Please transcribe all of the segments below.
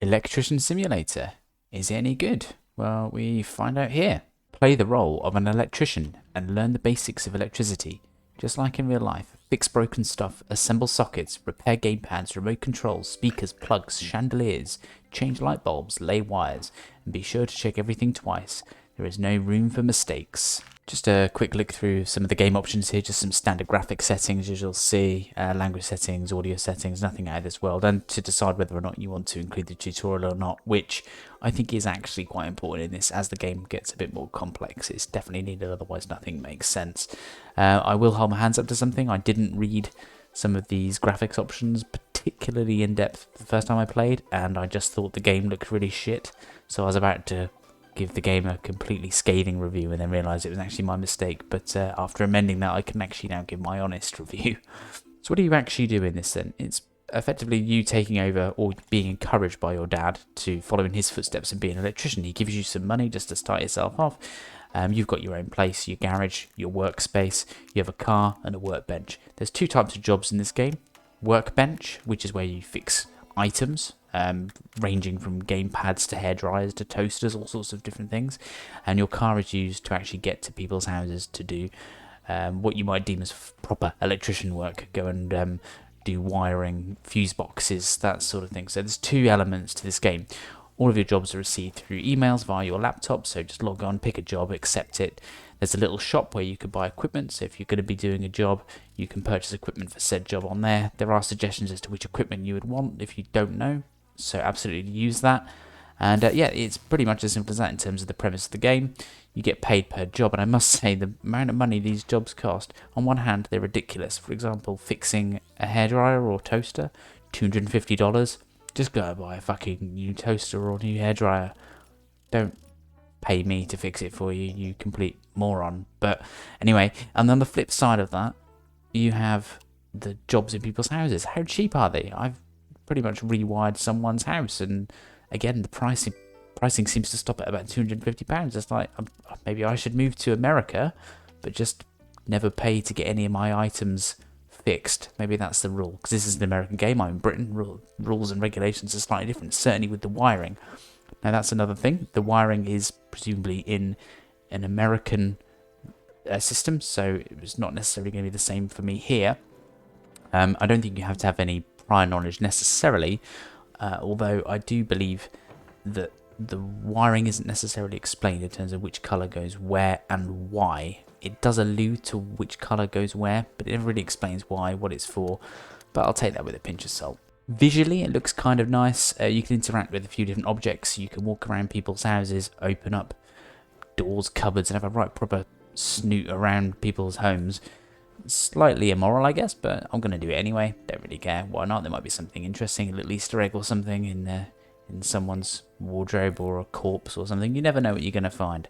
Electrician Simulator. Is it any good? Well, we find out here. Play the role of an electrician and learn the basics of electricity. Just like in real life, fix broken stuff, assemble sockets, repair gamepads, remote controls, speakers, plugs, chandeliers, change light bulbs, lay wires, and be sure to check everything twice. There is no room for mistakes. Just a quick look through some of the game options here, just some standard graphic settings as you'll see, language settings, audio settings, nothing out of this world, and to decide whether or not you want to include the tutorial or not, which I think is actually quite important in this. As the game gets a bit more complex, it's definitely needed, otherwise nothing makes sense. I will hold my hands up to something. I didn't read some of these graphics options particularly in depth the first time I played, and I just thought the game looked really shit, so I was about to give the game a completely scathing review and then realised it was actually my mistake. But after amending that, I can actually now give my honest review. So what do you actually do in this then? It's effectively you taking over or being encouraged by your dad to follow in his footsteps and be an electrician. He gives you some money just to start yourself off. You've got your own place, your garage, your workspace, you have a car and a workbench. There's two types of jobs in this game. Workbench, which is where you fix items, ranging from game pads to hairdryers to toasters, all sorts of different things. And your car is used to actually get to people's houses to do what you might deem as proper electrician work. Go and do wiring, fuse boxes, that sort of thing. So there's two elements to this game. All of your jobs are received through emails via your laptop, so just log on, pick a job, accept it. There's a little shop where you could buy equipment, so if you're going to be doing a job, you can purchase equipment for said job on there. There are suggestions as to which equipment you would want if you don't know, so absolutely use that. And yeah, it's pretty much as simple as that in terms of the premise of the game. You get paid per job, and I must say the amount of money these jobs cost, on one hand, they're ridiculous. For example, fixing a hairdryer or toaster, $250. Just go buy a fucking new toaster or new hairdryer. Don't pay me to fix it for you, you complete moron. But anyway, and on the flip side of that, you have the jobs in people's houses. How cheap are they? I've pretty much rewired someone's house, and again, the pricing seems to stop at about £250. It's like, maybe I should move to America, but just never pay to get any of my items fixed. Maybe that's the rule, because this is an American game. I'm in Britain. Rules and regulations are slightly different, certainly with the wiring. Now that's another thing. The wiring is presumably in an American system, so it was not necessarily going to be the same for me here. I don't think you have to have any prior knowledge necessarily, although I do believe that the wiring isn't necessarily explained in terms of which colour goes where and why. It does allude to which colour goes where, but it never really explains why, what it's for, but I'll take that with a pinch of salt. Visually, it looks kind of nice. You can interact with a few different objects. You can walk around people's houses, open up doors, cupboards, and have a right proper snoot around people's homes. Slightly immoral, I guess, but I'm going to do it anyway. Don't really care. Why not? There might be something interesting, a little Easter egg or something in someone's wardrobe or a corpse or something. You never know what you're going to find.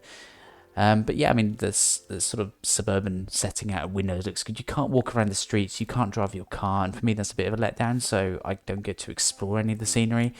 But yeah, I mean, the sort of suburban setting out of windows looks good. You can't walk around the streets, you can't drive your car, and for me that's a bit of a letdown, so I don't get to explore any of the scenery.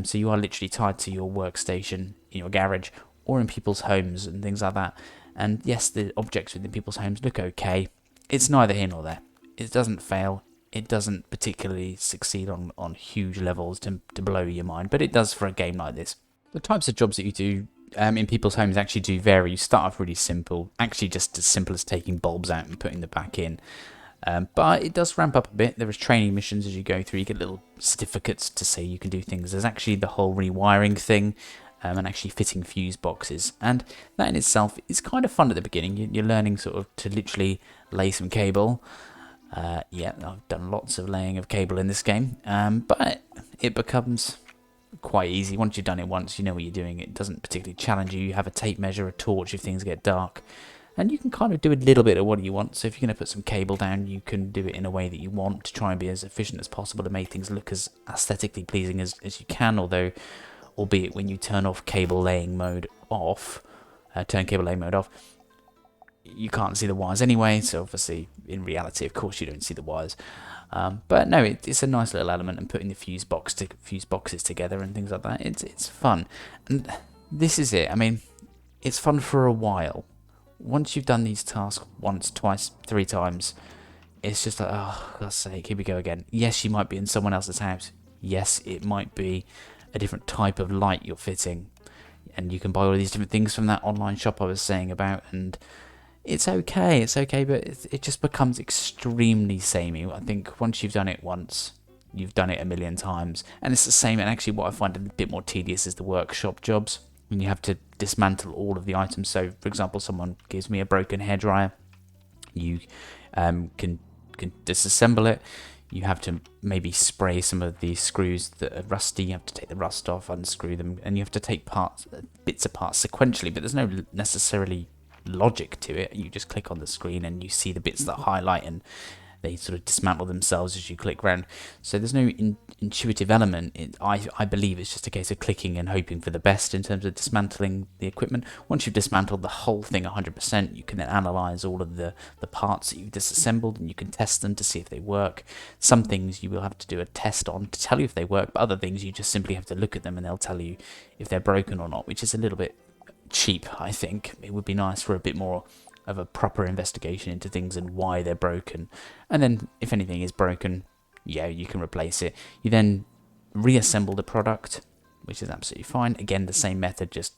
So you are literally tied to your workstation in your garage or in people's homes and things like that. And yes, the objects within people's homes look okay. It's neither here nor there. It doesn't fail. It doesn't particularly succeed on huge levels to blow your mind, but it does for a game like this. The types of jobs that you do in people's homes actually do vary. You start off really simple, actually just as simple as taking bulbs out and putting them back in. But it does ramp up a bit. There is training missions as you go through. You get little certificates to say you can do things. There's actually the whole rewiring thing and actually fitting fuse boxes. And that in itself is kind of fun at the beginning. You're learning sort of to literally lay some cable. Yeah, I've done lots of laying of cable in this game. But it becomes quite easy. Once you've done it once, you know what you're doing. It doesn't particularly challenge you. You have a tape measure, a torch if things get dark, and you can kind of do a little bit of what you want. So if you're going to put some cable down, you can do it in a way that you want to try and be as efficient as possible to make things look as aesthetically pleasing as you can, albeit when you turn off cable laying mode off, you can't see the wires anyway, so obviously in reality of course you don't see the wires. But no, it's a nice little element, and putting the fuse boxes together and things like that, it's fun. And this is it. I mean, it's fun for a while. Once you've done these tasks once, twice, 3 times, it's just like, oh, for God's sake, here we go again. Yes, you might be in someone else's house. Yes, it might be a different type of light you're fitting. And you can buy all these different things from that online shop I was saying about, and it's okay, but it just becomes extremely samey. I think once you've done it once, you've done it a million times. And it's the same, and actually what I find a bit more tedious is the workshop jobs, when you have to dismantle all of the items. So, for example, someone gives me a broken hairdryer, you can disassemble it. You have to maybe spray some of the screws that are rusty. You have to take the rust off, unscrew them, and you have to take bits apart sequentially, but there's no necessarily logic to it. You just click on the screen and you see the bits that highlight, and they sort of dismantle themselves as you click around. So there's no intuitive element. I believe it's just a case of clicking and hoping for the best in terms of dismantling the equipment. Once you've dismantled the whole thing 100%, you can then analyze all of the parts that you've disassembled, and you can test them to see if they work. Some things you will have to do a test on to tell you if they work, but other things you just simply have to look at them and they'll tell you if they're broken or not, which is a little bit cheap, I think. It would be nice for a bit more of a proper investigation into things and why they're broken. And then if anything is broken, yeah, you can replace it. You then reassemble the product, which is absolutely fine. Again, the same method, just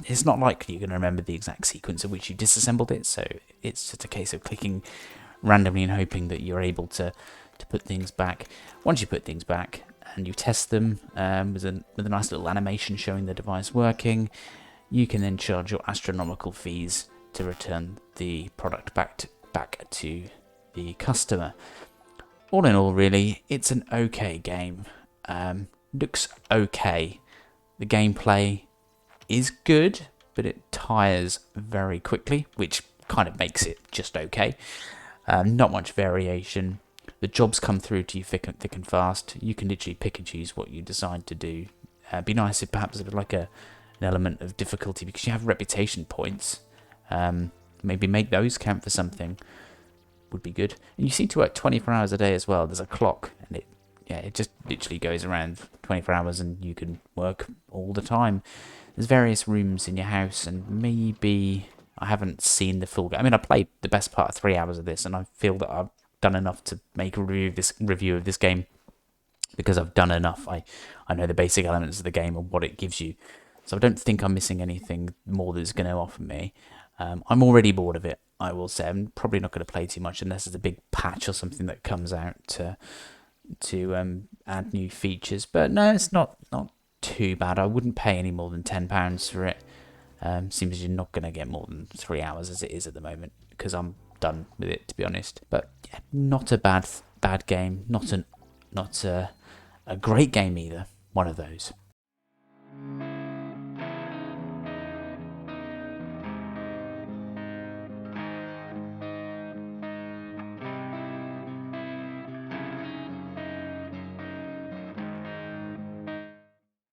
it's not likely you're going to remember the exact sequence of which you disassembled it, so it's just a case of clicking randomly and hoping that you're able to put things back. Once you put things back and you test them with a nice little animation showing the device working, you can then charge your astronomical fees to return the product back to the customer. All in all, really, it's an okay game. Looks okay. The gameplay is good, but it tires very quickly, which kind of makes it just okay. Not much variation. The jobs come through to you thick and fast. You can literally pick and choose what you decide to do. It'd be nice if perhaps it was like an element of difficulty, because you have reputation points. Maybe make those count for something would be good. And you seem to work 24 hours a day as well. There's a clock, and it just literally goes around 24 hours, and you can work all the time. There's various rooms in your house, and maybe I haven't seen the full game. I mean, I played the best part of 3 hours of this, and I feel that I've done enough to make a review of this game, because I've done enough. I know the basic elements of the game and what it gives you. So I don't think I'm missing anything more that's going to offer me. I'm already bored of it, I will say. I'm probably not going to play too much unless there's a big patch or something that comes out to add new features. But no, it's not too bad. I wouldn't pay any more than £10 for it. Seems you're not going to get more than 3 hours as it is at the moment, because I'm done with it, to be honest. But yeah, not a bad game. Not a great game either. One of those.